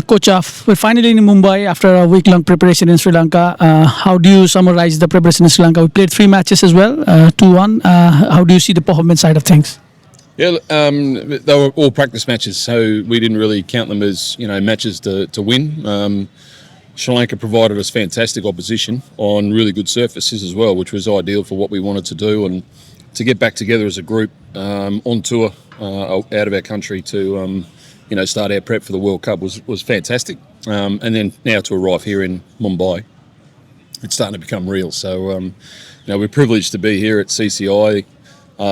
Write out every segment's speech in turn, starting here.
Coach, we're finally in Mumbai after a week-long preparation in Sri Lanka. How do you summarize the preparation in Sri Lanka? We played 3 matches as well, 2-1. How do you see the performance side of things? Yeah, they were all practice matches, so we didn't really count them as matches to win. Sri Lanka provided us fantastic opposition on really good surfaces as well, which was ideal for what we wanted to do, and to get back together as a group on tour out of our country to start our prep for the World Cup was fantastic. And then now to arrive here in Mumbai, it's starting to become real. So we're privileged to be here at CCI.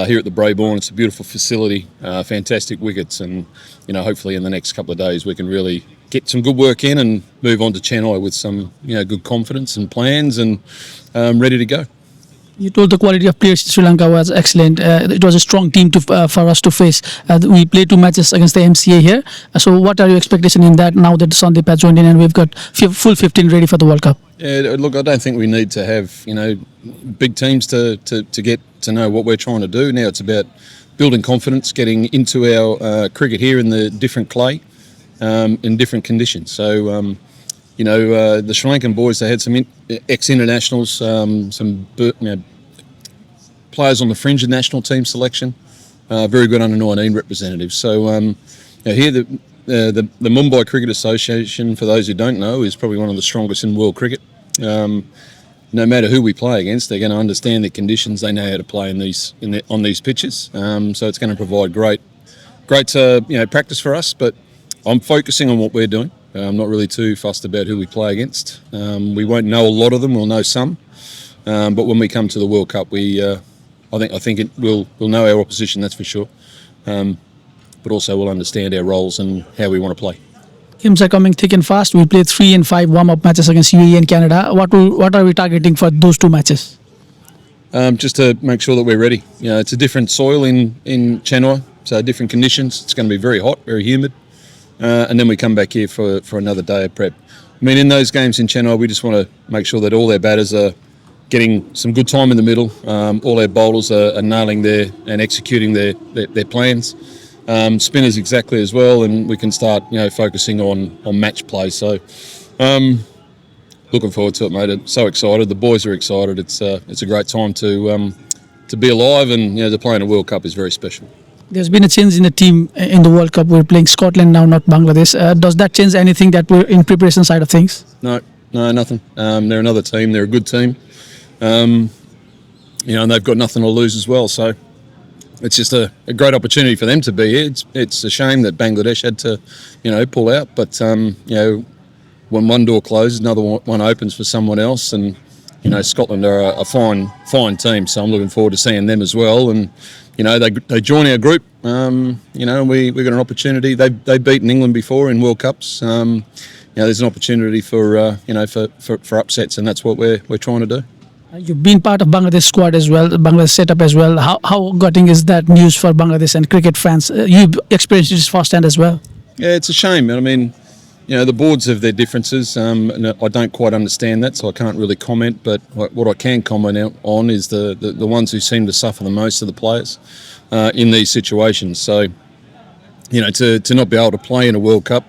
Here at the Brabourne, it's a beautiful facility, fantastic wickets, and hopefully in the next couple of days we can really get some good work in and move on to Chennai with some good confidence and plans and ready to go. You told the quality of players in Sri Lanka was excellent. It was a strong team for us to face. We played 2 matches against the MCA here. So what are your expectations in that now that Sandeep has joined in and we've got full 15 ready for the World Cup? Yeah, look, I don't think we need to have big teams to get to know what we're trying to do. Now it's about building confidence, getting into our cricket here in the different clay, in different conditions. So the Sri Lankan boys, they had some ex-internationals, some players on the fringe of national team selection, very good under-19 representatives. So here the Mumbai Cricket Association, for those who don't know, is probably one of the strongest in world cricket. No matter who we play against, they're going to understand the conditions. They know how to play on these pitches. So it's going to provide great practice for us. But I'm focusing on what we're doing. I'm not really too fussed about who we play against. We won't know a lot of them. We'll know some. But when we come to the World Cup, I think we'll know our opposition. That's for sure. But also we'll understand our roles and how we want to play. Games are coming thick and fast. We played 3 and 5 warm-up matches against UAE and Canada. What are we targeting for those 2 matches? Just to make sure that we're ready. It's a different soil in Chennai, so different conditions. It's going to be very hot, very humid. And then we come back here for another day of prep. I mean, in those games in Chennai, we just want to make sure that all our batters are getting some good time in the middle. All our bowlers are nailing and executing their plans. Spinners exactly as well, and we can start focusing on match play. So looking forward to it, mate. I'm so excited. The boys are excited. It's a great time to be alive, and to play in a World Cup is very special. There's been a change in the team in the World Cup. We're playing Scotland now, not Bangladesh. Does that change anything that we're in preparation side of things? No, nothing. They're another team. They're a good team. And they've got nothing to lose as well. So it's just a great opportunity for them to be here. It's a shame that Bangladesh had to, pull out. But when one door closes, another one opens for someone else. And Scotland are a fine team. So I'm looking forward to seeing them as well. And they join our group. We got an opportunity. They've beaten England before in World Cups. There's an opportunity for upsets, and that's what we're trying to do. You've been part of Bangladesh squad as well, Bangladesh setup as well. How gutting is that news for Bangladesh and cricket fans? You've experienced this firsthand as well. Yeah, it's a shame. I mean, the boards have their differences, and I don't quite understand that, so I can't really comment. But what I can comment on is the ones who seem to suffer the most are the players in these situations. So, to not be able to play in a World Cup,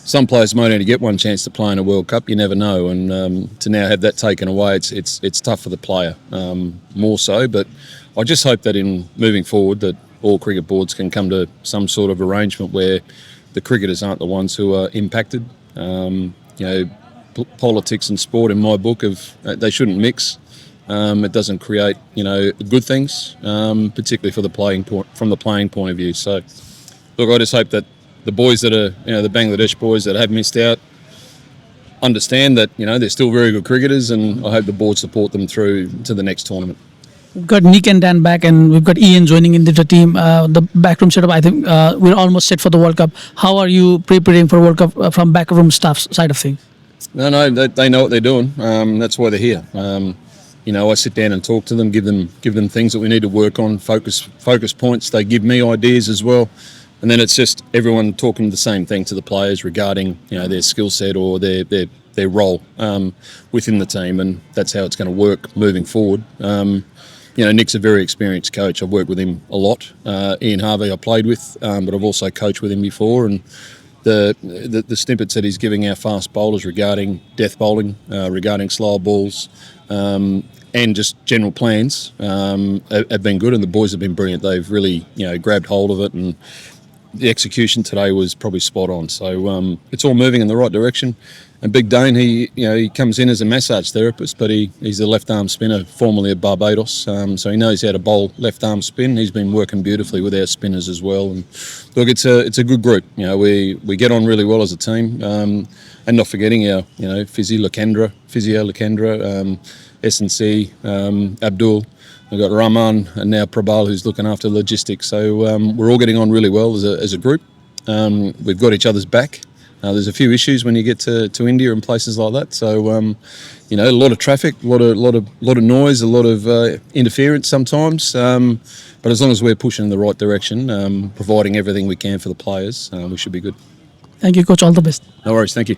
some players might only get one chance to play in a World Cup. You never know, and to now have that taken away, it's tough for the player more so. But I just hope that in moving forward, that all cricket boards can come to some sort of arrangement where the cricketers aren't the ones who are impacted. Politics and sport, in my book, they shouldn't mix. It doesn't create, good things, particularly for from the playing point of view. So, look, I just hope that the boys that are, the Bangladesh boys that have missed out, understand that, they're still very good cricketers, and I hope the board support them through to the next tournament. We've got Nick and Dan back, and we've got Ian joining into the team. The backroom setup, I think we're almost set for the World Cup. How are you preparing for World Cup from backroom staff side of things? No, they know what they're doing. That's why they're here. I sit down and talk to them, give them things that we need to work on, focus points. They give me ideas as well. And then it's just everyone talking the same thing to the players regarding their skill set or their role within the team, and that's how it's going to work moving forward. Nick's a very experienced coach. I've worked with him a lot. Ian Harvey I played with, but I've also coached with him before, and the snippets that he's giving our fast bowlers regarding death bowling, regarding slower balls, and just general plans have been good, and the boys have been brilliant. They've really, grabbed hold of it, and the execution today was probably spot on. So it's all moving in the right direction. And Big Dane, he comes in as a massage therapist, but he's a left arm spinner, formerly of Barbados. So he knows how to bowl left arm spin. He's been working beautifully with our spinners as well. And look, it's a good group. We get on really well as a team. And not forgetting our physio Lakendra, S&C, Abdul. We've got Rahman and now Prabal, who's looking after logistics. So we're all getting on really well as a group. We've got each other's back. There's a few issues when you get to India and places like that. So a lot of traffic, a lot of noise, a lot of interference sometimes. But as long as we're pushing in the right direction, providing everything we can for the players, we should be good. Thank you, Coach. All the best. No worries. Thank you.